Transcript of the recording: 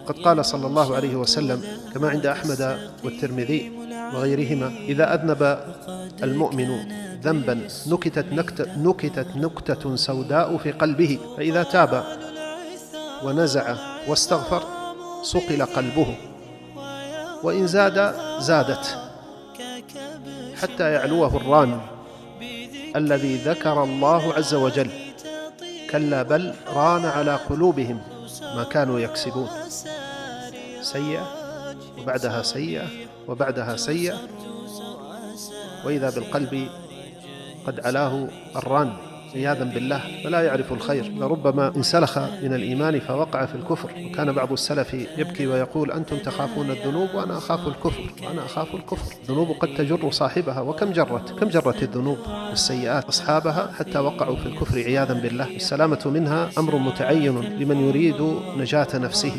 قد قال صلى الله عليه وسلم كما عند أحمد والترمذي وغيرهما: إذا أذنب المؤمن ذنبا نكتت نكتة سوداء في قلبه، فإذا تاب ونزع واستغفر صقل قلبه، وإن زادت حتى يعلوه الران الذي ذكر الله عز وجل. كلا بل ران على قلوبهم ما كانوا يكسبون. سيئة وبعدها سيئة وبعدها سيئة، وإذا بالقلب قد علاه الران عياذا بالله، فلا يعرف الخير. لربما انسلخ من الإيمان فوقع في الكفر. وكان بعض السلف يبكي ويقول: أنتم تخافون الذنوب وأنا أخاف الكفر، وأنا أخاف الكفر. الذنوب قد تجر صاحبها، وكم جرت الذنوب والسيئات أصحابها حتى وقعوا في الكفر عياذا بالله. السلامة منها أمر متعين لمن يريد نجاة نفسه.